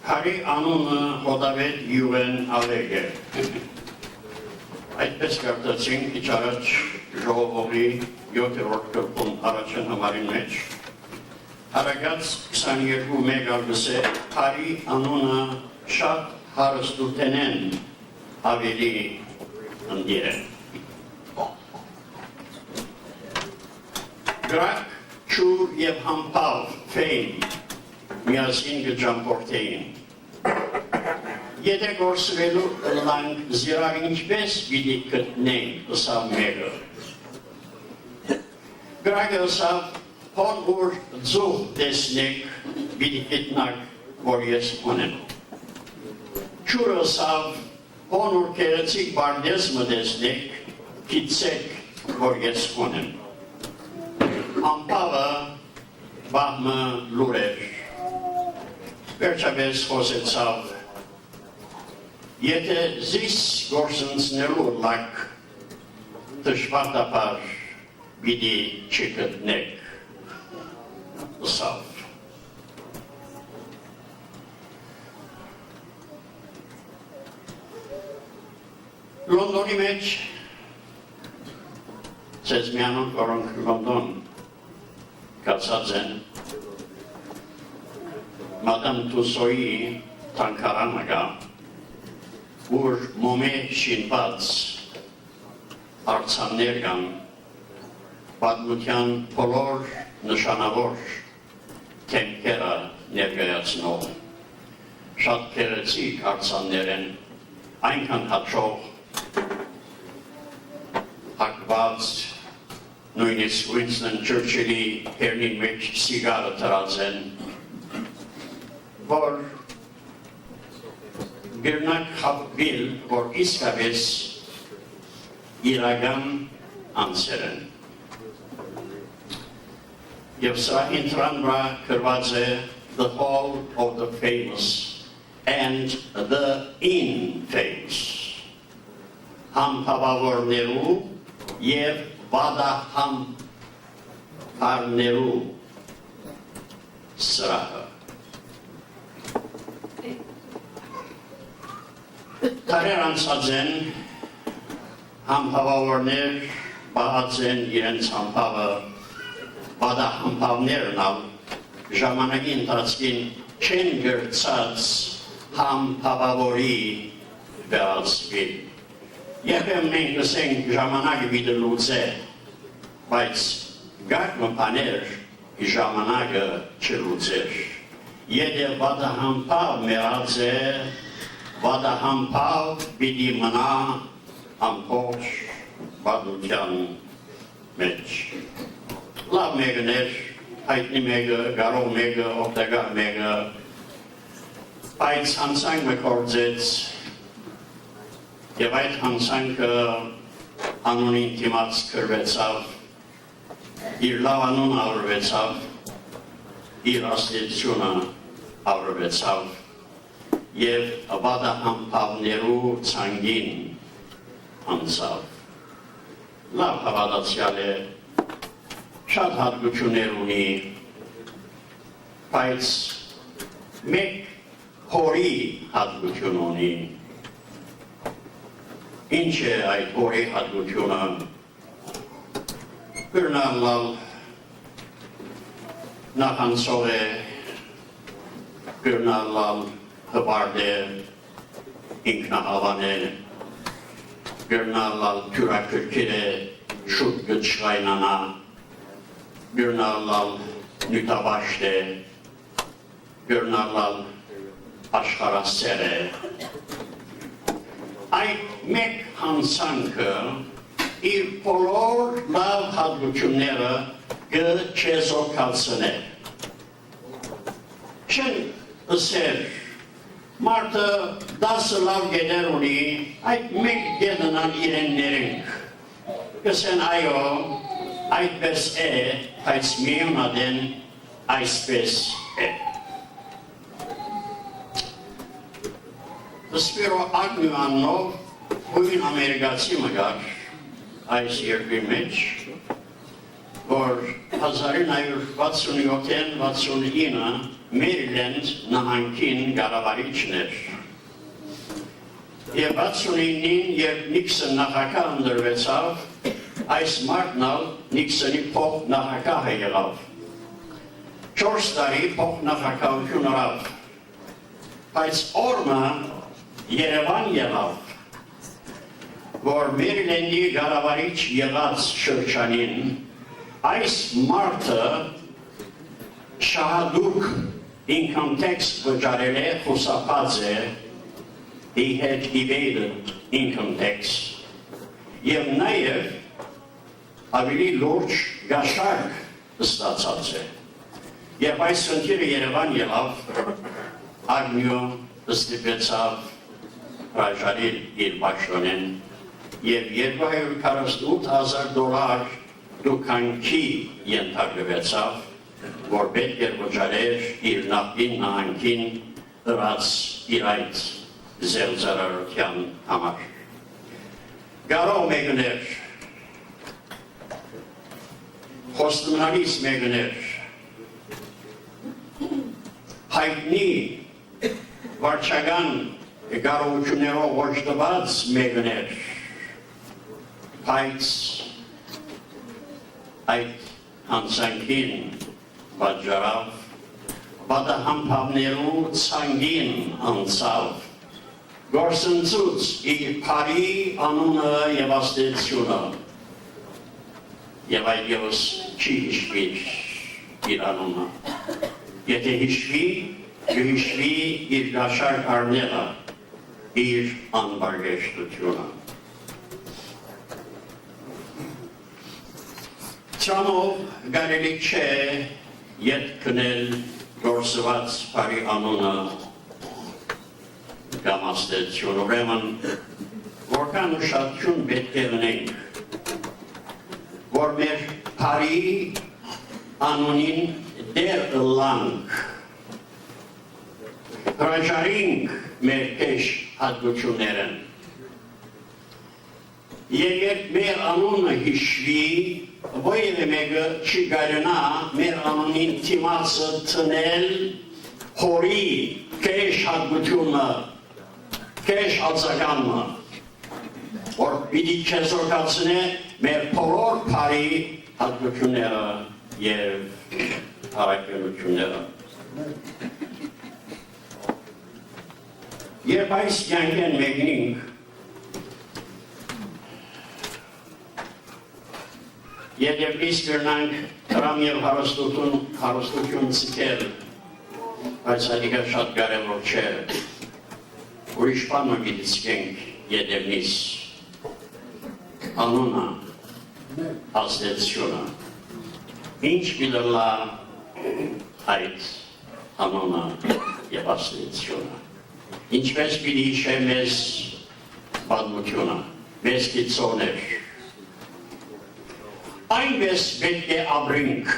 Քարի անունը հոդավետ Յուվեն Ալեգ է։ Այդպես կարծացինք ինչ առաջ ժողովի 7-րդ գրքում առաջին համարին մեջ Հարագած 22 մեկ արգս է քարի անունը շատ հարստութենեն ավելի ընդիր է։ Գրակ, չուր և համպավ ֆեին միասին գճամպորդեին։ Եթե գործվելու լանք զիրավ ինչպես պիտի գտնենք ըսավ մեկը։ Գրակը ըսավ հոն ուր ձուղ տեսնեք պիտի գտնակ, որ ես ունեմ։ Չուրը ըսավ հոն ուր կերեցիկ բարդեսմը տեսնեք, գիտցեք, որ ես ունեմ։ Համպավը բահմը լուր էր։ Վերջապես խոսեցավ, եթե զիս գործընծնելու լակ դժվարդապար պիտի չգտնեք, ըսավ։ Լոնդոնի մեջ ցեզ միանոք, որոնք Լոնդոն կացած են, Մադամ Տուսոյի թանգարանը կա, որ մոմե շինված արձաններ կան, պատմության բոլոր նշանավոր թեմքերը ներկայացնող, շատ գեղեցիկ արձաններ են, այնքան հաճող հագված, նույնիսկ Winston Churchill-ի հերնի մեջ սիգարը դրած են, որ գրնակ խապվել, որ իսկապես իրական անձեր են։ Եվ սա ինտրան վրա գրված է The Hall of the Famous and the Infamous, համբավավորներու և վադահամբարներու սրահը։ Տարեր անցած են, համբավավորներ բաղած են իրենց համբավը, վադահամբավներն ալ ժամանակի ընթացքին չեն գրծած համբավավորի վերածվել։ Երբեմն մենք լսենք ժամանակը պիտի լուծե, բայց գարմը բաներ ժամանակը չլուծեր։ Եթե վադահամբավ մեռած է, վադահամբավ պիտի մնա ամբողջ պատմության մեջ։ Լավ մեկն էր, հայտնի մեկը, գարող մեկը, օգտակար մեկը, բայց հանցանքը կործեց և այդ հանցանքը անունին դիմաց կրվեցավ, իր լավ անուն ավրվեցավ, իր աստեցությունը ավրվեցավ և վադահամբավներու ցանգին անցավ։ Լավ հավատացյալ է, շատ հատկություններ ունի, բայց մեկ հորի հատկություն ունի։ Ինչ է այդ հորի հատկությունը։ Գրնալալ նախանցող է, գրնալալ հպարդ է, ինքնահավան է, գրնալալ թյուրակրքիր է, շուտ գճղայնանա, գրնալալ նյութաբաշտ է, գրնալալ աշխարհասեր է։ Այդ մեկ հանցանքը իր բոլոր լավ հատկությունները կչեզոքացնե։ Չեն ըսեր, մարդը 10 լավ գետեր ունի, այդ մեկ գետն ան իրեն ներենք։ Կսեն այո, այդպես է, բայց միունադեն այսպես է։ Spiro Agnew աննով հույն ամերիկացի մգար այս երկրի մեջ, որ 1967-69 Maryland նահանգին կառավարիչն էր։ Եվ 69-ին, երբ Նիքսոն նախագահ ընտրվեցավ, այս մարդն ալ Նիքսոնի փոխնախագահը եղավ։ 4 տարի փոխնախագահություն արավ։ Բայց օրը Երևան եղավ, որ Մերիլենդի կառավարիչ եղած շրջանին այս մարդը շահադուկ income tax վճարել է, խուսափած է, he had evaded income tax, եւ նաեւ ավելի լուրջ գաշարք ստացած է։ Եվ այս խնդիրը Երևան եղավ, Ագնյո ստիպեցավ հրաժարել իր պաշտոնին եւ $248,000 դուքանքի ենթարկվեցավ, որ պետք էր վճարեր իր նախկին նահանգին դրած իր այդ զեղծարարության համար։ Գարո մեկներ, խոստումնալից մեկներ, հայտնի վարչական գարողություններով ոչ տված մեկներ, բայց այդ հանցանքին պատճառով պատահամբավներու ցանգին անցավ, գործընծուց իր բարի անունը եւ աստեցությունը, եւ այլևս չի հիշվի իր անունը, եթե հիշվի, կհիշվի իր գաշարք առնելը, իր անբարգեշտությունը։ Չանով կարելի չէ ետ կնել գործված բարի անունը կամ աստեցություն, ուրեմն որքան ուշադրություն պետք է ունենք, որ մեր բարի անունին դեր լանք, հրաժարինք մեր կեշ հատկություններն, եւ երբ մեր անունը հիշվի, Ոյևէ մեկը չի գարենա մեր անունին թիմացը տնել հորի կեշ հատկությունը, կեշ ածականը, որ պիտի չեզորքացնե մեր բոլոր բարի հատկությունները եւ առաքելությունները։ Երբ այս կյանքեն մեկնինք, Եվ իսկ կրնանք հրամ եւ հարստություն ցիկել, բայց հատիկա շատ կարևոր չէ, ուրիշ բան պիտի ցիկենք ետևնից, անունը, աստեցությունը, ինչ պիտի լա այդ անունը եւ աստեցությունը, ինչպես պիտի հիշե մեզ պատմությունը, մեզ կիցոներ, այնպես պետք է ապրենք,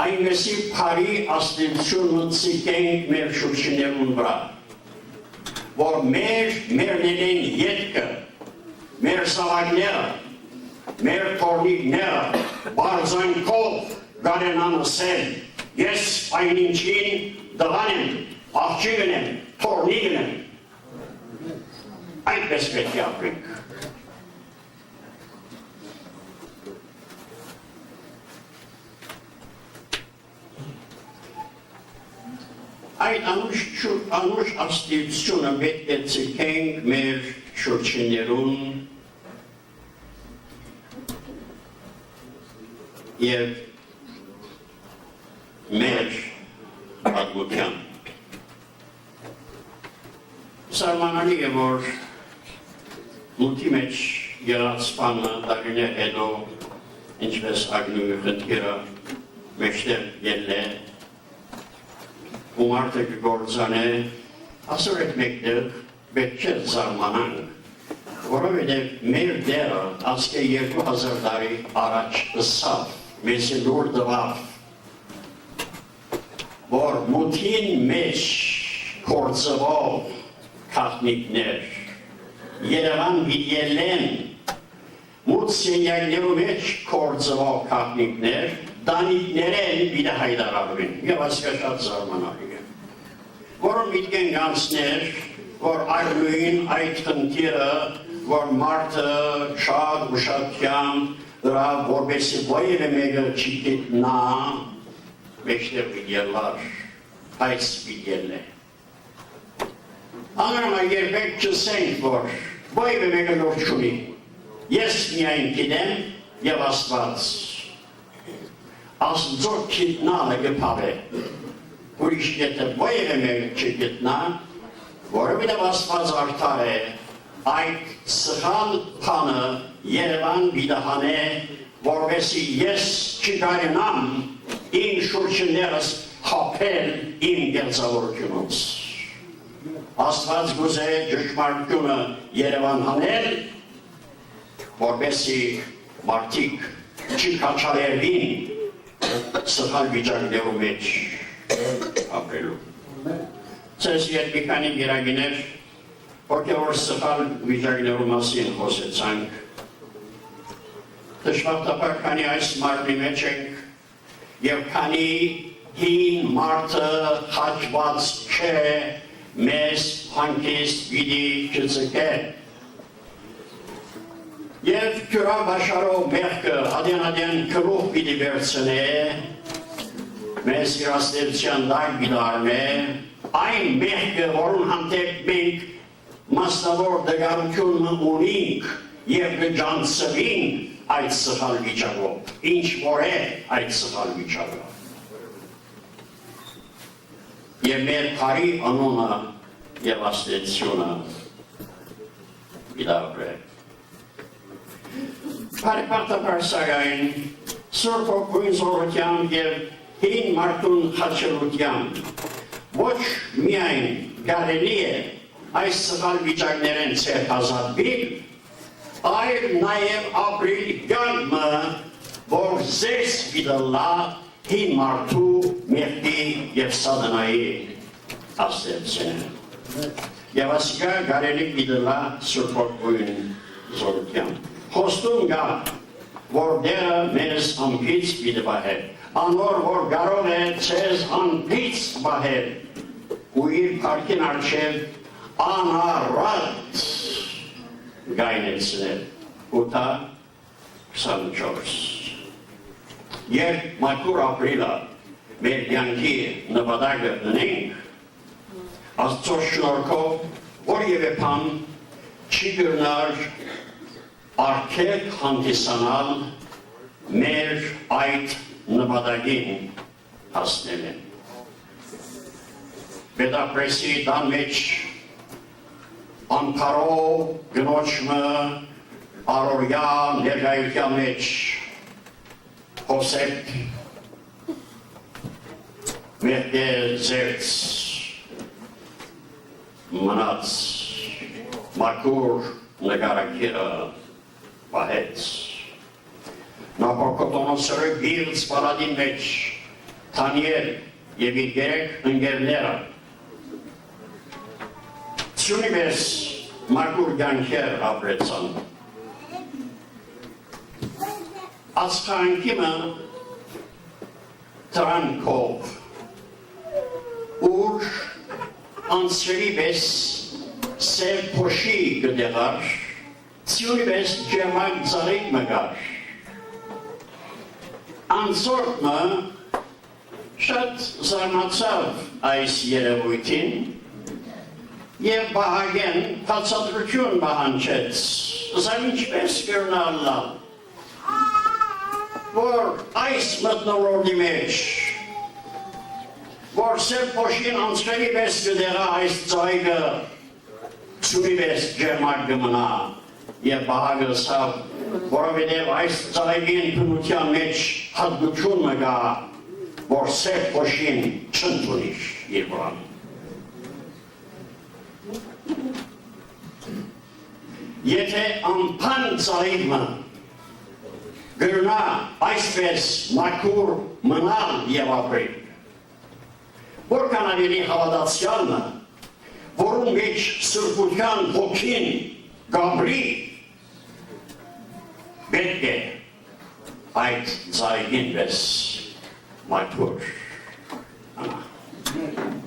այնպեսի բարի աստեցությունը ցիկենք մեր շուրջներուն վրա, որ մերներեն ետքը, մեր սավակները, մեր թորնիկները բարձանքով գարենան ասել, ես այն ինչին դղան եմ, աղջիկն եմ, թորնիկն եմ, այնպես պետք է ապրենք։ Այդ անուշ աստեցությունը պետք է ցիկենք մեր շուրջներուն եւ մեր պատմության։ Սարմանալի է, որ մուտի մեջ եղած բանը տարիներ հետո, ինչպես Ագնյոյի խնդիրը մեջտեղ ելել է, ու մարդը կգործանե, ասոր այդ մեկտեղ պետք չէ զարմանանք, որովհետև մեր դերը ասկե 2000 տարի առաջ ըսավ, մեզի լուր տվավ, որ մութին մեջ գործվող քաղաքնիկներ Երևան ելեն, մութ սենյակներու մեջ գործվող քաղաքնիկներ դանիքներեն բիդը հայդարարվին, և ասկա շատ զարմանալի է, որոն միտքեն գանցներ, որ այլույն այդ խնդիրը, որ մարդը շատ ուշադրությամբ դրա որպեսի ոյերը մեկը չգիտնա, մեջտեղ վիդելար, այս վիդելն է։ Անգրամա երբեք չսենք, որ ոյերը մեկը նոր չունի, ես միայն գիտեմ և Աստված, Աստծո գիտնալը գպավ է, ուրիշ եթե ոյերը մեկը չգիտնա, որովհետև Աստված արդար է, այդ սխալ բանը Երևան բիդահան է, որովհետև ես չկարենամ իմ շուրջներս խապել իմ գեղձավորությունից։ Աստված գուզե ճշմարտությունը Երևան հանել, որովհետև մարդիկ չքաչալերվին սխալ վիճակներու մեջ ապրելու։ Ձեզ ետ մի քանի գիրագիներ, որ սխալ վիճակներու մասին խոսեցանք, դժվարտաբար քանի այս մարդի մեջ ենք և քանի հին մարդը խաչված չէ մեզ հանգիստ պիտի չձգե և ջրավ աշխարհով մեղքը ադեն գլուխ պիտի վերցնե մեզ իրաստեղծության դակ պիտի արմե այն մեղքը որուն հանդեպ մենք մասնավոր դգարություն ունենք և գջանցվենք այդ սխալ վիճակով, ինչ որ է այդ սխալ վիճակը։ Եվ մեր բարի անունը և աստեցությունը իդավր է։ Բարեպարտաբար սակայն Սուրբ Օգուին զորությամբ և հին մարդուն խաչելությամբ ոչ միայն կարելի է այս սխալ վիճակներեն ցերկ ազատվել, այլ նաև ապրիլ կյանքը, որ ձեզ գիտելա հին մարդու մեղքի և սատանայի աստեցեն։ Եվ ասիկա կարելի գիտելա Սուրբ Օգուին զորությամբ։ Խոստում կա, որ դերը մեզ անպից պիտի պահել, անոր որ կարող է ձեզ անպից պահել, ու իր փառքին առջև անառատ գայնեցնել 8:24 Երբ մաքուր ապրիլը մեր կյանքի նպատակը դնենք Աստծո շնորհքով որևէ բան չի գնար արգելք հանդիսանալ մեր այդ նպատակին հասնելին Պետապրեսի տան մեջ անքարով գնոջմը առօրյա ներկայության մեջ հոսետ մեղկե ձերց մնաց մաքուր նկարագիրը պահեց Նապոկոտոնոսը գիրց պալադին մեջ Թանիել և իր երեք ընկերները Սյունի մեզ մաքուր կյանքեր ապրեցան Աստղանկիմը տրանքով ուր անցրի պես սև փոշի գդեղար Սյունի մեզ ջերմակ ծարիկ մգար Անցորդը շատ զարմացավ այս երևույթին և բահագեն բացատրություն պահանջեց, սա ինչպես կրնալա, որ այս մթնոլորտի մեջ, որ սև փոշին անցրելի պես կդեղա այս ծայգը սյունի պես ջերմակ կմնա և բահագը սավ, որովհետև այս ծայգին բնության մեջ հատկություն մգա, որ սև փոշին չընդունիր իր վրան։ Եթե ամփան ծայգը գրնա այսպես մաքուր մնալ և ապրել, որքան ավելի հավատացյալը, որում մեջ սրբության հոգին գաբրի, պետք է այդ ծայգին պես մայթուր։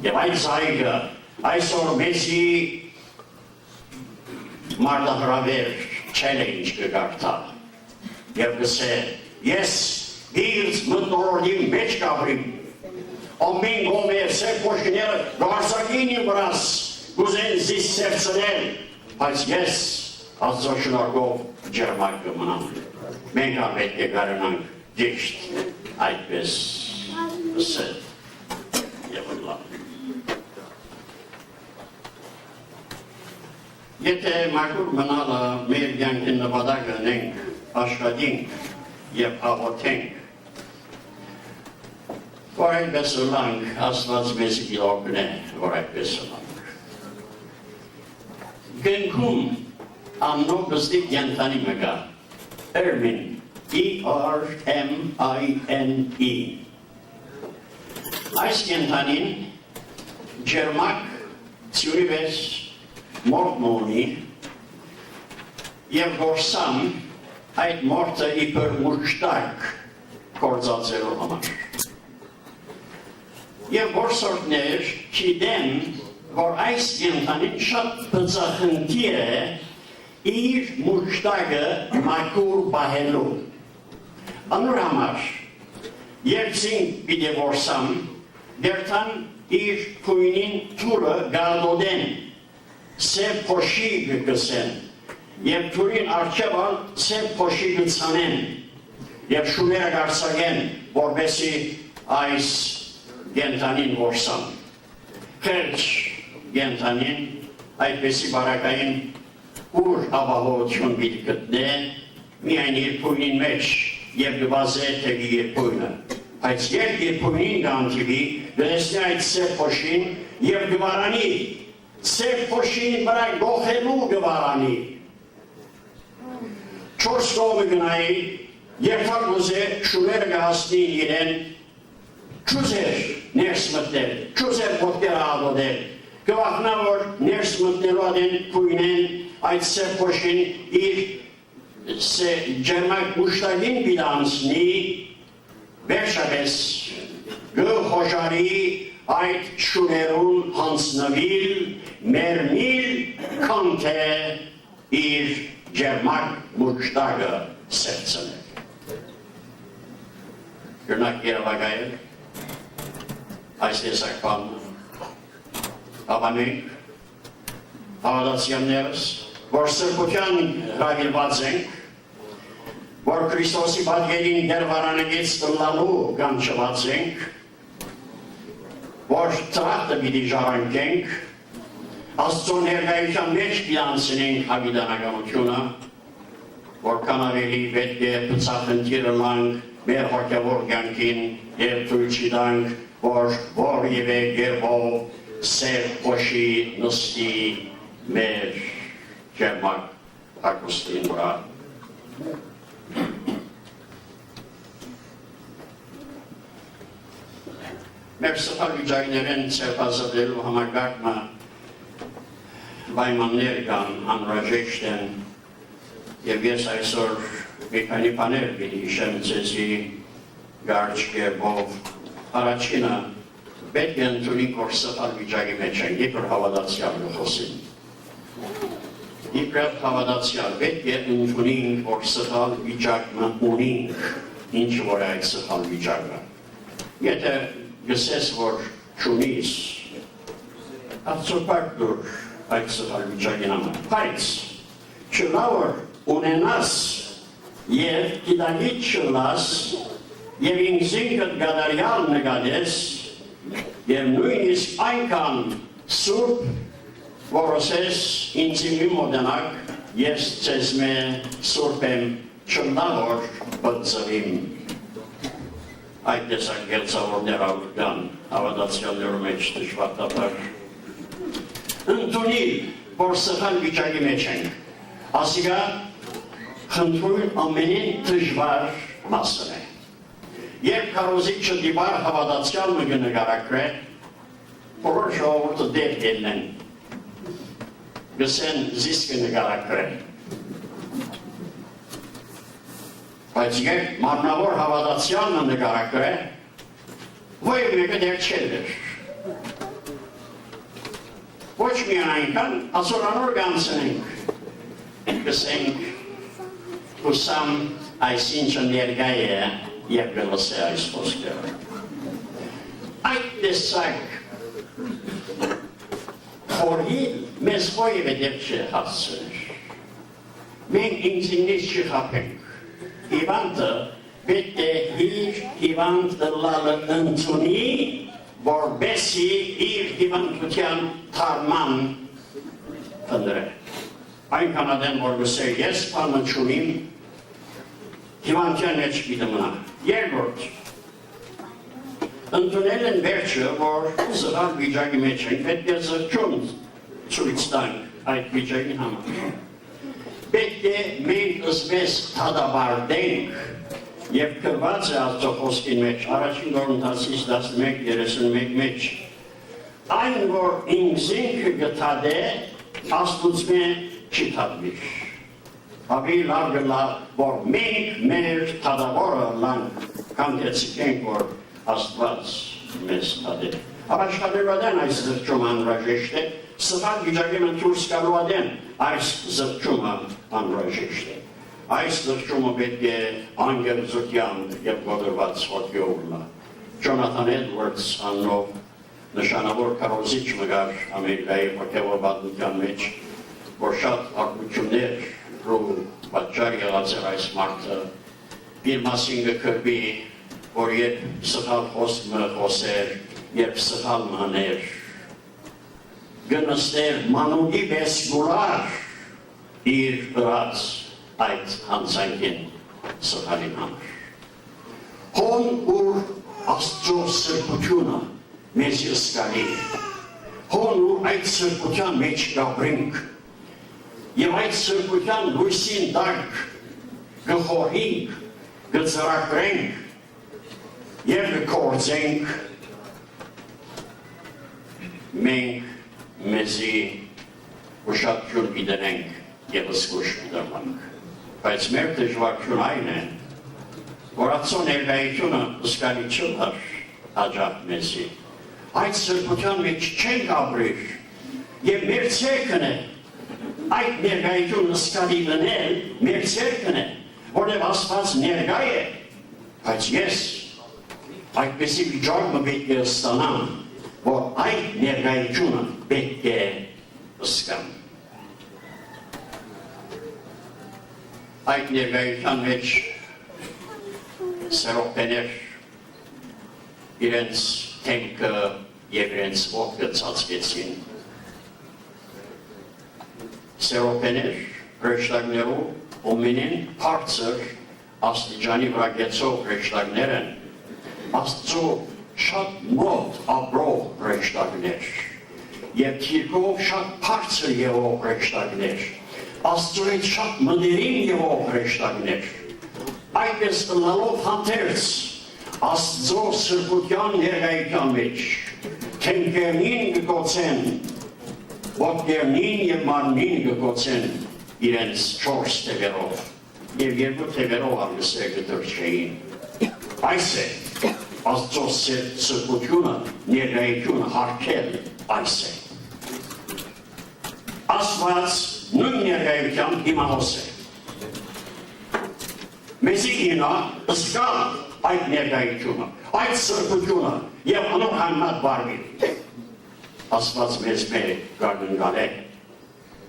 Եվ այդ զայգը այսօր մեզի մարդահրավեր challenge կգարտա եւ գսե ես դիրս մտնորդի մեջ կապրիմ ամեն գոմեր սև փոշիները գարսակին իմ վրաս գուզեն զիս սերցնել բայց ես Աստծո շնորհով ջերմակ կմնամ մենք պետք է գարանանք ճիշտ այդպես ասել եւ լավ Եթե մաքուր մնալը մեր կյանքի նպատակը ունենք, աշխատենք և աղոթենք, որ այդպես ըլանք, Աստված մեզ իրոքն է, որ այդպես ըլանք։ Գնքում ամնով բստիկ կենթանի մգա, Ermin, E-R-M-I-N-E Այս կենթանին ջերմակ ծյուրի վես մորդ մոնի և որսամ այդ մորդը իպր մուշտակ կործածերով համար։ Եվ որսորդներ չիդեմ, որ այս կենթանին շատ պծախնդի է իր մուշտակը մակուր պահելու։ Անուր համար, երբ զինք պիտե որսամ, դերթան իր կույնին թուրը գարդոդեն Սև փոշի գսեն եւ թուրին արջևալ սև փոշի գցանեն եւ շուները գարցակեն որբեսի այս գենթանին որսան քերչ գենթանին այդպեսի բարակային ուր ապահովություն պիտի գտնե միայն իր փույնին մեջ եւ գվազե թեգի իր փույնը բայց երբ իր փույնին գանթիվի գնեսնի այդ սև փոշին եւ գվարանի Սև փոշին վրա գողելու գվարանի չորս կողմը գնայի երբակ ուզե շուները գահասնի իրեն չուզեր ներս մտնել չուզեր ոտքերը աղոդել գվախնա որ ներս մտնելու ադեն կույնեն այդ սև փոշին իր ջերմակ մուշտագին պիտանցնի վերջապես գխոշարի այդ շուներուն հանցնվիլ, մերմիլ, կանթե իր ջերմակ մուշտագը սերցնել։ Գրնակ երավագայել, այս տեսակ բանը, հավանենք, հավատացյալներս, որ սրբության հրավիրված ենք, որ Քրիստոսի պատկերին դերվարանագից տլալու կանչված ենք, որ ծրախտը պիտի ժառանգենք, Աստծո ներկայության մեջ պիանցնենք հավիտանականությունը, որքան ավելի պետք է պծախնդիր ըլանք մեր հոգևոր կյանքին և թույլ չտանք, որ և է գերբով սև փոշի նստի մեր ջերմակ հագուստին վրա։ Մեր սխալ վիճակներեն ցերպազատելու համակարգը պայմաններ կան, անհրաժեշտ են եւ ես այսօր մի քանի բաներ պիտի հիշեմ ձեզի կարճ կերպով։ Առաջինը պետք է ընդունենք, որ սխալ վիճակի մեջ ենք, իբր հավատացյալ խոսին։ Իբր հավատացյալ պետք է ընդունենք, որ սխալ վիճակը ունենք, ինչ որ այդ սխալ վիճակը։ Եթե գսես, որ չունիս, աղցոպակ դուր այդ սխալ վիճակին համար, բայց չլա որ ունենաս և գիտագիտ չլաս և ինքզինքդ գադարյալ նգադես և նույնիսկ այնքան սուրբ, որ ասես ինձի մի մոդենակ, ես ձեզ մե սուրբ եմ չլա որ բծվիմ այդ տեսակ գերցավորներ աղգան, հավատացյալներու մեջ դժվարտաբար։ Ընդունիլ, որ սխալ վիճակի մեջ ենք, ասիկա խնդրույն ամենին դժվար մասն է։ Երբ կարոզիկ չդիբար հավատացյալ մը գնգարակրե, որոր ժողովուրդը դեր գելնեն, գսեն զիս գնգարակրե։ Բայց երբ մարմնավոր հավատացյալն նկարակրե, Voi mեկը դեր չեր Ոչ միայն այնքան, ասորանոր գանցնենք, կսենք, ուսամ այսինչը ներգա է և գլս է այս խոսքերը։ Այդ տեսակ խորհիլ մեզ ովև է դեպ չէ հասցներ։ Մենք ինձինից չխապենք, հիվանդը պետք է հիվանդ լալը ընդունի, որբեսի իր հիվանդության թարման կնդրե։ Այնքան ադեն որ գսեր ես պանը չունիմ, հիվանդության մեջ պիտը մնա։ Երկրորդ, ընդունել են վերջը, որ զղալ վիճակի մեջ են, պետք է զղջում ցույց տանք այդ վիճակի համար։ Պետք է մենք ըսպես թադաբարդենք Եվ կրված է աստծո խոսքին մեջ, առաջին Կորինթացիս 11:31 մեջ, այն որ ինքզինքը գտադե, աստուծմե չի թադվիր։ Ավելի լավ գլա, որ մենք մեր թադավորը լան կանտեցիկ ենք, որ աստված մեզ թադե։ Առաջխադելու ադեն այս զրճում անրաժեշտ է, սղալ վիճակի մնտուրս կալու ադեն այս զրճումը անրաժեշտ է։ Այս զրճումը պետք է անգեղծության և գոդրված ոտքի ուղլա։ Ջոնաթան Էդվարդս աննով նշանավոր քարոզիչ մգար Ամերիկայի հոգևոր պատմության մեջ, որ շատ ակություններ ու պատճառ եղած էր այս մարդը, իր մասին կկրվի, որ երբ սխալ խոսքը խոսեր, երբ սխալ մաներ, գնստեր մանուկի պես գուլար իր բրած այդ հանցանքին սխալին համար։ Հոն ուր աստծո սրբությունը մեզ ըսկալի, հոն ուր այդ սրբության մեջ գաբրինք, և այդ սրբության լույսին դարկ գխորհինք, գծրակրենք և գկործենք, մենք մեզի ուշատություն գիդենենք և ըսկուշ գիդերմանք։ Բայց մեր դժվարություն այն է, որ ածո ներգայությունը ըսկալի չըլար աջապ մեզի։ Այդ սրբության մեջ չենք ապրիր և մեր ցերկն է, այդ ներգայությունը ըսկալի լնել մեր ցերկն է, որև աստված ներգայ է, բայց ես այդպեսի վիճակը պետք է ստանամ, որ այդ ներգայությունը պետք է ըսկամ։ Այդ ներգայության մեջ սերոպեներ իրենց թեմքը և իրենց ոտքը ծածկեցին։ Սերոպեներ հրեշտակներով ումենին բարձր աստիճանի վրա գեցող հրեշտակներ են, աստծո շատ մոտ ապրող հրեշտակներ և թիրքով շատ բարձր եղող հրեշտակներ, աստծո հետ շատ մներին եղող հրեշտակներ, այդպես լալով հանդերձ աստծո սրբության ներգայության մեջ, թեմքերնին կգոցեն, ոտքերնին և մարմնին կգոցեն իրենց 4 թևերով և 2 թևերով անգսեր կտրչեին։ Այս է աստծո սրբությունը, ներգայությունը հարգել այս է։ Աստված նույն ներգայությամբ իմանոս է։ Մեզի ինա ըսկալ այդ ներգայությունը, այդ սրբությունը և անոր հանմատ բարվի։ Աստված մեզ գարգնգալ է,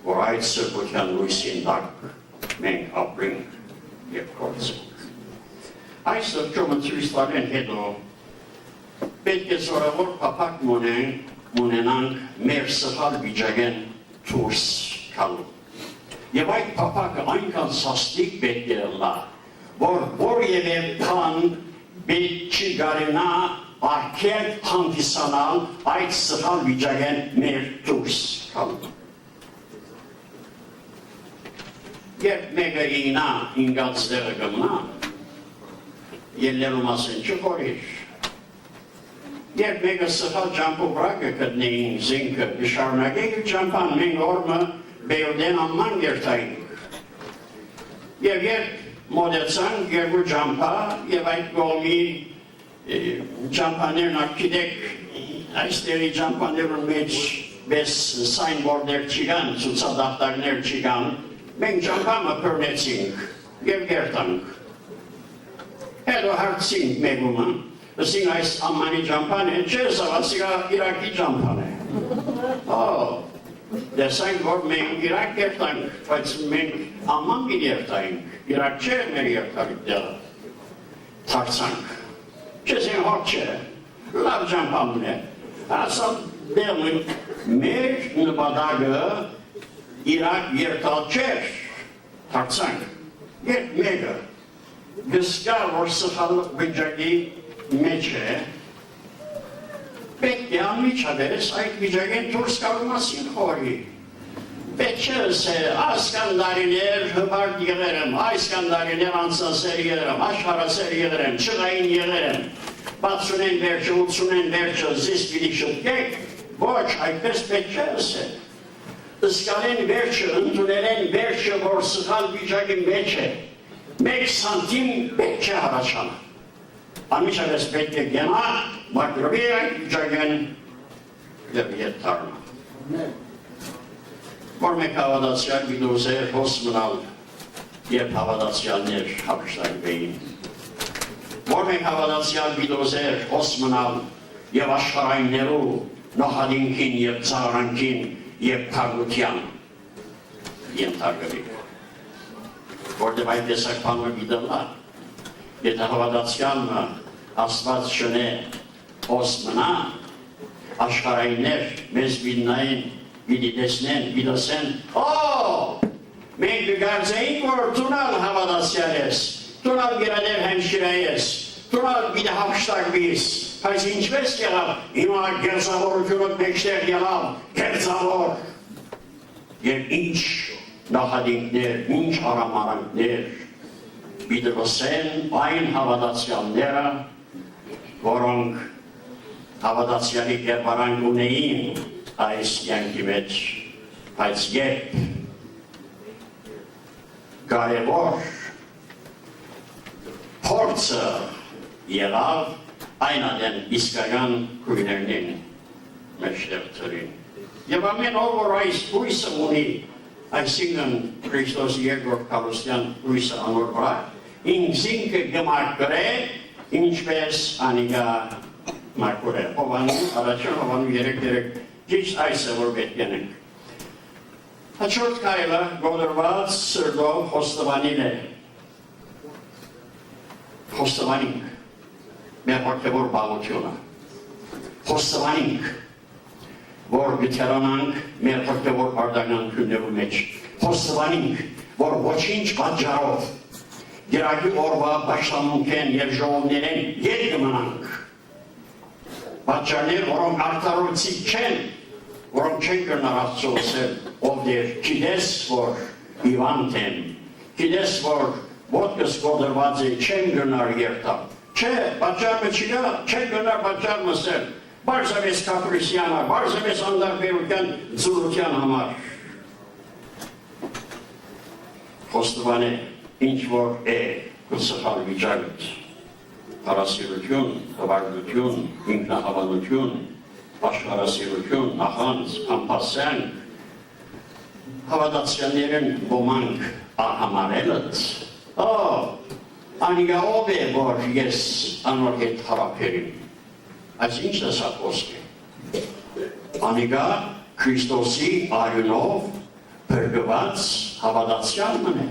որ այդ սրբության լույսին դարկ մենք ապրինք և կործենք։ Այս սրբումը ցույց տալեն հետո պետք է զորավոր փափակ ունենանք մեր սխալ վիճակեն դուրս գալու։ Եվ այդ փափակը այնքան սաստիկ պետք է լա, որ որևէ բան պետք չի կարենա արգել հանդիսանալ այդ սխալ վիճակեն մեր դուրս գալու։ Երբ մեկը ինա ինգած դեղը գմնա, ելնելու մասին չխորիր։ Երբ մեկը սխալ ջամպով ռակը կտնեին զինքը, գշարունակեք ջամպան մենք օրմը բեյոդեն ամման գերտայինք։ Եվ երբ մոդեցանք երկու ջամպա և այդ կողմի Ջամփաներն ակիդեք, այստեղի ջամփաներուն մեջ բես սայնբորդներ չկան, ցուցադախտարներ չկան, մենք ջամփամը բռնեցինք եւ գերտանք։ Հետո հարցինք մեկումը, ասին այս ամանի ջամփան է, չէ, սա Իրաքի ջամփան է։ Դեսանք, որ մենք Իրաք գերտանք, բայց մենք աման գերտանք, Իրաք չէ մեր երկարի դեղը։ Թարցանք, չեսին հոր չէ, լավ ջամփամն է, ասա դեղը մեր նպատակը Իրաք երտալ չէր, թարցանք, երբ մեկը գսկա, որ սխալ վիճակի մեջ է, պետք է անմիջապես այդ վիճակեն դուրս գալու մասին խորի։ Պետք չէ ասել, այս կանդարիներ հպարտ եղեր եմ, այս կանդարիներ անցասեր եղեր եմ, աշխարհասեր եղեր եմ, չղային եղեր եմ, 60-ին վերջը, 80-ին վերջը զիս պիտի շտկեք, ոչ, այդպես պետք չէ ասել։ Ըսկալեն վերջը, ընդուներեն վերջը, որ սխալ վիճակի մեջ է, մեկ սանտիմ պետք չէ հարաչանը։ Անմիջապես պետք է գնա, մակրովի այդ վիճակեն և ետ թարնա։ Որ մեկ հավատացյալ գիտոզեր հոս մնալ, երբ հավատացյալներ հապշտակվեին։ Որ մեկ հավատացյալ գիտոզեր հոս մնալ և աշխարհայիններու նոխադինքին և ծաղրանքին և թարգության ենթարկվի։ Որտև այդ տեսակ բանով գիտելա, եթե հավատացյալը Աստված շնե հոս մնա, աշխարհայիններ մեզ բիդնային, բիդի տեսնեն, բիդասեն, մենք գարձեինք, որ տունալ հավատացյալ ես, տունալ գիրադեր հեմշիրայ ես, տունալ բիդի հապշտակվիս, բայց ինչպես եղավ, հիմա գերձավորությունոտ մեջտեղ եղավ, գերձավոր, և ինչ նախադինքներ, ինչ արամարանքներ, բիդրոսեն այն հավատացյալները, որոնք հավատացյալի կերպարանք ունեին այս յանքի մեջ, բայց երբ կարևոր փորձը եղավ, այն ադեն իսկական քույրերին մեջտեղ ծրին։ Եվ ամեն ով, որ այս հույսը ունի, այսինքն Քրիստոս երկրորդ Պավլոսյան հույսը անոր վրա, ինքզինքը գմարկրե, ինչպես անիգա մարկուրե։ Հովանու, առաջին հովանու երեք ճիշտ այս է, որ պետք ենենք։ Հաջորդ կայլը գոդրված սրդով խոստովանին է։ Խոստովանինք, մեր հորդևոր բաղությունը։ Խոստովանինք, որ գթերանանք մեր հորդևոր արդագանքուններու մեջ։ Խոստովանինք, որ ոչինչ պատճառով Գերագի օրվա պաշտամունքեն և ժողովներեն ետ կմնանք։ Պատճառներ, որոնք արդարոցիկ չեն, որոնք չեն կրնար Աստծոսել, ով դեր, գիտես, որ հիվանդ եմ, գիտես, որ ոտքս գոդրված է, չեն կրնար երթալ։ Չէ, պատճառը չկա, չեն կրնար պատճառ մսել, բարձավես կապրիսյան, բարձավես անդարբերության ձուրության համար։ Խոստովան է, ինչ որ է սխալ վիճակը, հարասիրություն, հվարդություն, ինքնահավանություն, աշխարհասիրություն, նախանձ, անպասանք, հավատացյալներն ոմանք արհամարելըց, անիգա ով է, որ ես անոր հետ հարապերին, այս ինչ է սա խոսքը, անիգա Քրիստոսի արյունով բրգված հավատացյալ մնե,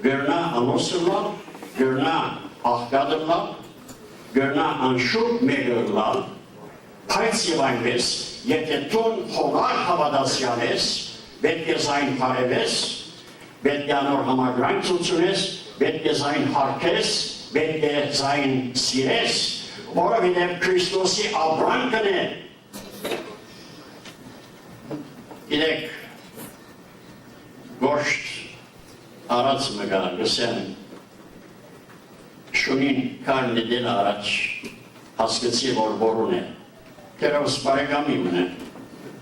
գրնա անոսրլալ, գրնա աղկադրլալ, գրնա անշուտ մեղրլալ, բայց և այնպես, եթե տուն հողար հավատացյալ ես, պետք է զայն հարևես, պետք է անոր համագրանք ծությունես, պետք է զայն հարկես, պետք է զայն սիրես, որովհետև Քրիստոսի ապրանքն է։ Գիտեք, գոշտ Արաց մգա, գսեն, շունին կար նեդել առաջ, հասկեցի, որ որուն է, տերևս բարեկամին է,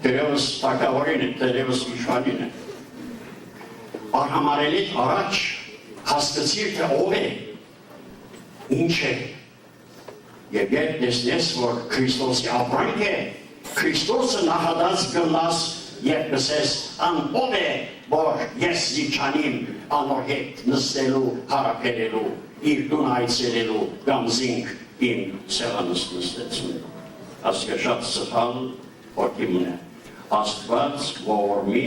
տերևս տակավորին է, տերևս իշխանին է։ Արհամարելիտ առաջ հասկեցի, թե ով է, ինչ է, Եվ երբ տեսնես, որ Քրիստոսի ապրանք է, Քրիստոսը նախադաս գնաս և կսես անպոն է, որ ես զիջանիմ անոր հետ նստելու, հարապերելու, իր դուն այցելելու կամ զինք իմ սեղանս նստեցնելու։ Ասկը շատ սխալ ոգիմ է։ Աստված ողորմի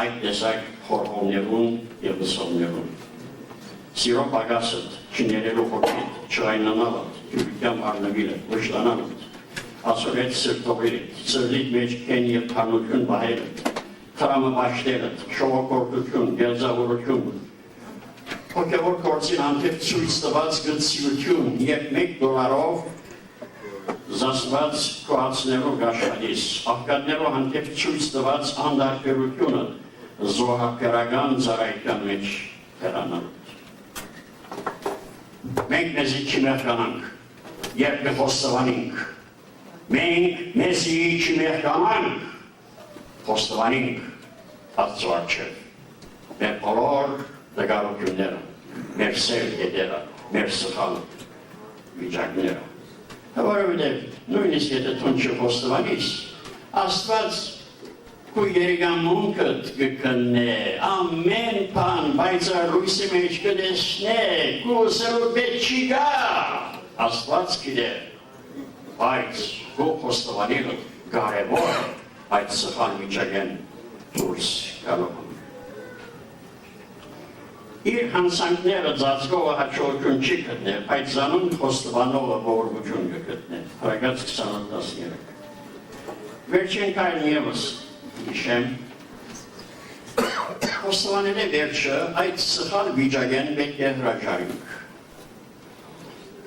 այդ տեսակ խորհողներուն և լսողներուն։ Սիրո պագասըտ, չներելու հոգիտ, չայնանալըտ, յուրիկյամ արնվիլը, վշտանալըտ, ասորետ սրտողերիտ, սրլիտ մեջ կեն և թանություն բահերըտ, խրամը բաշտերըտ, շողոքորդություն, գելզավորություն, հոգևոր կործին հանդեպ ցույց տված գծիություն և $1 զասված կոհացներով գաշարիս, աղկատներով հանդեպ ցույց տված անդարկերությունը զոհակերական ծարայքան մեջ հերանալուտ։ Մենք մեզի չմեղկանանք, երբ կխոստվանինք, մենք մեզի չմեղկանանք, խոստովանինք Աստծո առջև, մեր բոլոր դգարությունները, մեր սև հետերը, մեր սխալ վիճակները։ Որովհետև նույնիսկ եթե թուն չխոստովանիս, Աստված քո երեգամունքդ կքննե, ամեն բան պայծառ մեջ կտեսնե, քո ուսերու պետք չի գա, Աստված գիտե, բայց քո խոստովանելը կարևոր է այդ սխալ վիճակեն դուրս գալու։ Իր հանցանքները ծածկողը հաջողություն չի գտնել, բայց զանուն խոստովանողը ողորմություն կգտնե։ Հրագած 28:13։ Վերջին կայն ևս հիշեմ, խոստովանելի վերջը այդ սխալ վիճակեն պետք է հրաժարինք։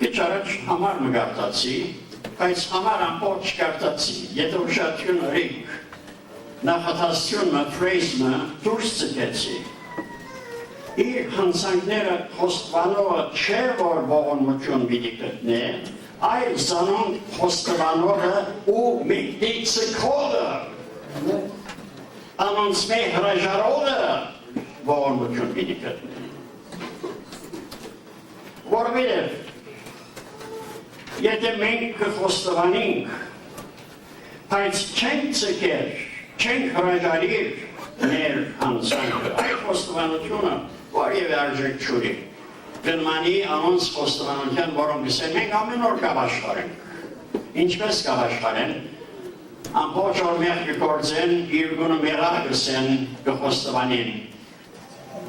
Քիչ առաջ համար մգարտացի, բայց համար ամբողջ կարտացի, եթե ուշադրություն ռիկ, նախատասությունը, ֆրեյզը դուրս ցկեցի։ Իր հանցանքները խոստովանողը չէ, որ ողորմություն պիտի գտնե, այլ զանոն խոստովանողը ու մեկնի ցկողը, անոնց մեր հրաժարողը ողորմություն պիտի գտնե։ Որովհետև եթե մենք կխոստովանենք, բայց չենք ցկեր, չենք հրաժարիր մեր հանցանքը, այդ խոստովանությունը որևէ արժեք չունի։ Գնմանի անոնց խոստովանության, որոնք ասեն, մենք ամեն օր կաշխարենք։ Ինչպես կաշխարեն, ամբողջ օր մեղ կգործեն, իր գունը մեղար կսեն, կխոստովանեն։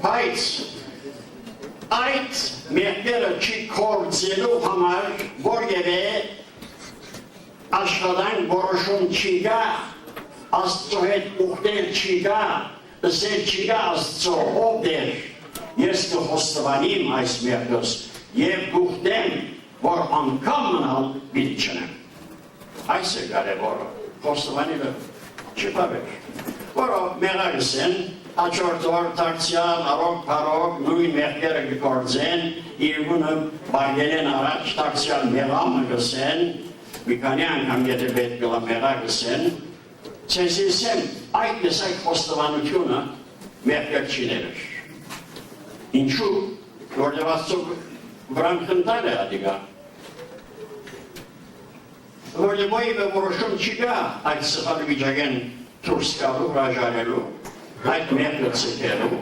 Բայց այդ մեղքերը չի կործելու համար, որևէ աշխատանք որոշում չի գա, Աստծո հետ ուխտել չի գա, ըսել չի գա Աստծո ով դեր, ես կխոստովանիմ այս մեղքս և կուխտեմ, որ անգամ մնալ պիտի չնեմ։ Այս է կարևորը, խոստովանելը չպավեր, որով մեղարս են, հաջորդ օր դարձյալ, առոք պարոք, նույն մեղքերը կգործեն, իր գունը բայելեն առաջ դարձյալ մեղամը գսեն, մի քանի անգամ եթե պետք կլա մեղա գսեն, ցեսիսեմ այդ տեսակ խոստովանությունը մեղքեր չի ներեր։ Ինչու, որտեղ Աստծո վրան խնդալ է ադիգա, որտեղ ոյվը որոշում չի գա այդ սխալ վիճակեն դուրս գալու, հրաժարելու, այդ մեղքը ցկելու,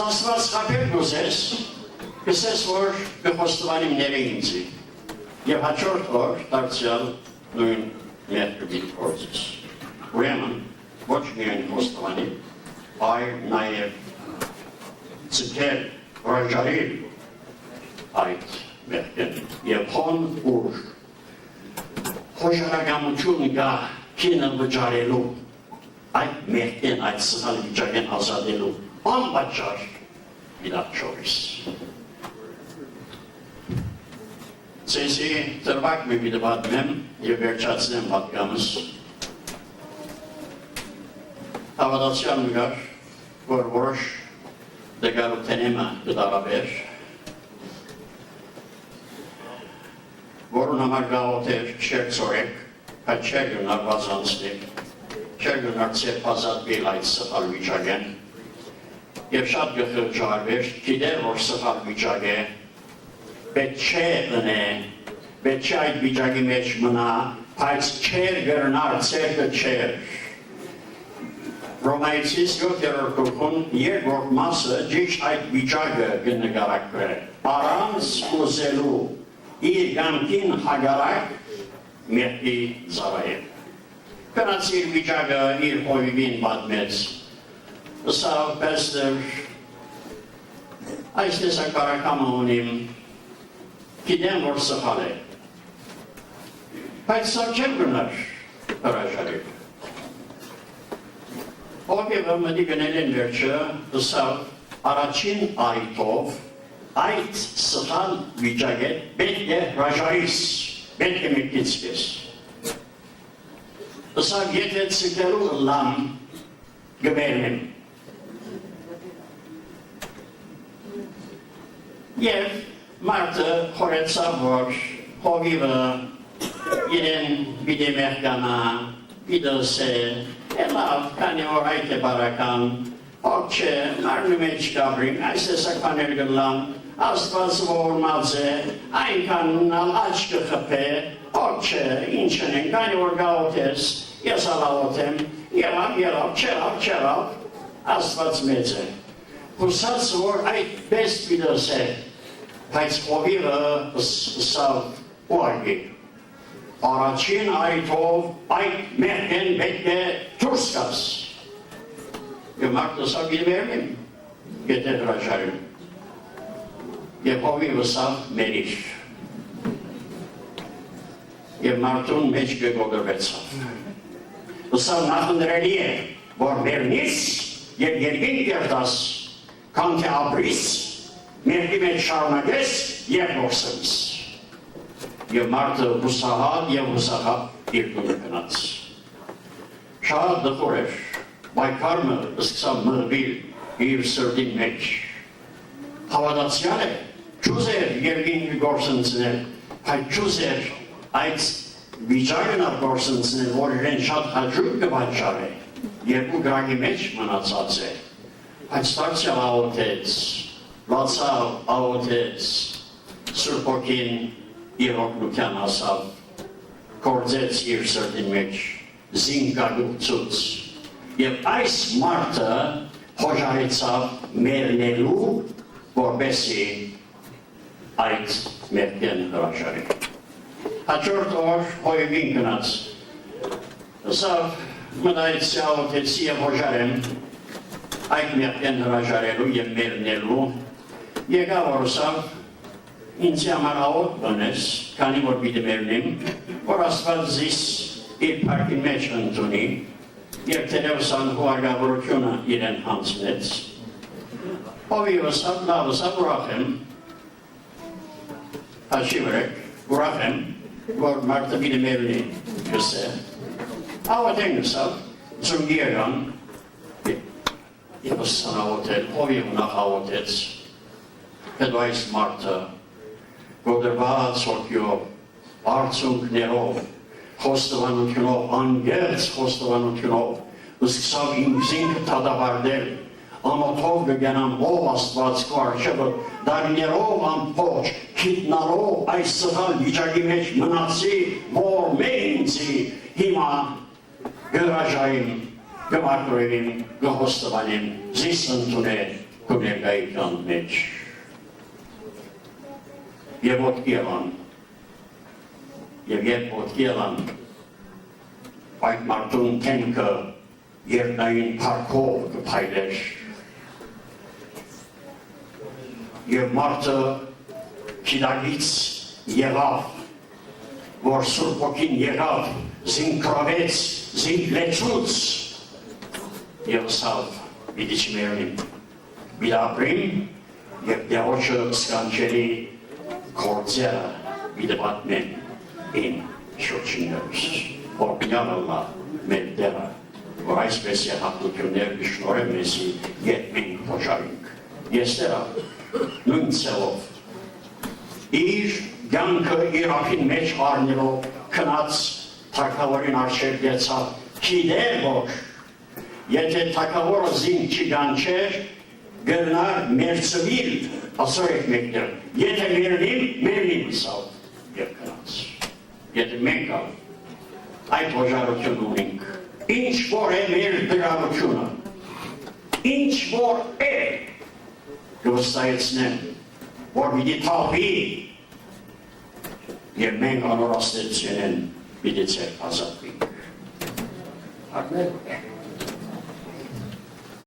Աստված խաբեր գուզես, կսես որ կխոստովանիմ ները ինձի, և հաջորդ օր դարձյալ նույն մեղքը պիտի գործես։ Ուրեմն, ոչ միայն խոստովանի, այլ նաև ցկել, հրաժարել այդ մեղքեն և հոն ուր խոշորագամություն գա կինը վճարելու, այդ մեղքեն, այդ սխալ վիճակեն ազատելու, անպատճառ իրար չորիս։ Ցեսի տրվակ մի պիտի պատմեմ և վերջացնեմ պատկամս։ Հավատացյալ մգար, որ որոշ դգարութենեմը կդարաբեր, որուն համար գաղոթեր չեր ծորեք, այդ չեր գնար վազանցնել, չեր գնար ծեպազատվել այդ սխալ վիճակեն, և շատ գխրջարվեր, գիտեր, որ սխալ վիճակ է, պետք չէ ընե, պետք է այդ վիճակի մեջ մնա, բայց չեր գրնար, ցերկը չեր։ Ռոմայացիս 7-րդ գլխում երկրորդ մասը ճիշտ այդ վիճակը կնկարագրել է։ Առանց ուզելու իր կամքին հագարակ մեղքի ծառայել։ Կնաց իր վիճակը իր հովիվին պատմեց։ Սա պեստր այս տեսակարակամը ունիմ, գիտեմ, որ սխալ է։ Բայց սա չեմ գնար հրաժարել։ Հովիվը մտի գնել են վերջը, սա առաջին այդով այդ սխալ վիճակը պետք է հրաժարիս, պետք է մեկիցպես։ Սա եթե ցկելու լամ գբերնեմ։ Եվ մարդը խորեցավ, որ հովիվը իրեն պիտի մեղկանա, պիտի լավ, քանի որ այդ է բարական, հոգ չէ, մարմնի մեջ կաբրին, այս տեսականեր գլան, Աստված ողորմած է, այնքան աչք կխփե, հոգ չէ, ինչ են, քանի որ գաղութ ես, ես ալաղոտ եմ, եղավ, չեղավ, Աստված մեծ է։ Հուսած, որ այդպես պիտի է, բայց հովիվը սավ ուարգի։ Առաջին այդով այդ մեղքեն պետք է դուրս գաս։ Եվ մարդը սա գիտվերնիմ, եթե հրաժարում։ Եվ հովիվը սա մերիր։ Եվ մարդուն մեջ կգոգրվեցավ։ Սա նախնդրելի է, որ մերնից և երկին կերտաս, քան թե ապրիս, մեղքի մեջ շարունակես և որսնիս։ Եվ մարդը հուսահատ և հուսահատ իր գունը գնաց։ Շատ դխոր էր, բայկարմը սկսավ մղվել իր սրտի մեջ։ Հավատացյալ է, չուզեր երկինքը գործընծնել, բայց չուզեր այդ վիճակն գործընծնել, որ իրեն շատ հաջող կպատճառե, երկու գրակի մեջ մնացած է, բայց դարձյալ աղոթեց, լացավ աղոթեց, Սուրբ Հոգին իր օգնության հասավ, գործեց իր սրտի մեջ, զինկագործուց, և այս մարդը հոժարեցավ մերնելու, որպեսի այդ մեղքեն հրաժարի։ Հաջորդ օր հովիվին գնաց, սավ մնայց աղոթեցի և հոժարեմ, այդ մեղքեն հրաժարելու և մերնելու, եկավ որսավ, ինձ համար աղոտ բնես, քանի որ պիտի մերնիմ, որ Աստված զիս իր փառքի մեջ ընդունի, և թերևս հարգավորությունը իրեն հանձնեց։ Հովիվս լավս ուրախ եմ, հաշի վրեք, ուրախ եմ, որ մարդը պիտի մերնի գսե։ Աղոթեն գսավ, ծունգի եղան, և սան աղոթել, հովիվ նախ աղոթեց, հետո այս մարդը գոդրված հոգյով, արցունքներով, խոստովանությունով, անգերց խոստովանությունով, սկսավ ինքզինքը թադավարդել, ամոթով կգենամ ով Աստված քո առջևը, դարիներով ամբողջ, քիտնալով այս սխալ վիճակի մեջ մնացի, որ մեր ինձի հիմա գհրաժարիմ, կմաքրվեմ, կխոստովանեմ, զիս ընդունե քո ներկայության մեջ։ Եվ ոտքի եղան, և երբ ոտքի եղան, այդ մարդուն թենքը երկնային փառքով կփայլեր, և մարդը քիդագից եղավ, որ Սուրբ Հոգին եղավ, զինքրավեց, զինքլեցուց, և ասավ, պիտի չմեռնիմ, պիտի ապրիմ, և Տեոչը սկանչելի գործերը պիտի պատմեն իմ շրջիններս, որ բնյալ ըլլա մեր դերը, որ այսպես է հատկություններ կշնորհեմ մեզի, երբ մենք հոժարինք։ Ես դերա նույն ցելով իր կյանքը իր ափին մեջ առնելով քնած թագավորին առջև դեցավ, գիտեր որ եթե թագավորը զինք չգանչեր, գնար մերձվիլ, ասոր եք մեկներ, եթե մերնիմ, մերնիմ սավ և կնաց։ եթե մենք այդ հոժարություն ունենք, ինչ որ է մեր դրամությունը, ինչ որ է կվստահեցնեմ, որ պիտի թափի եւ մենք անոր աստեցենեն պիտի ցեր ազատվենք։ Արմեն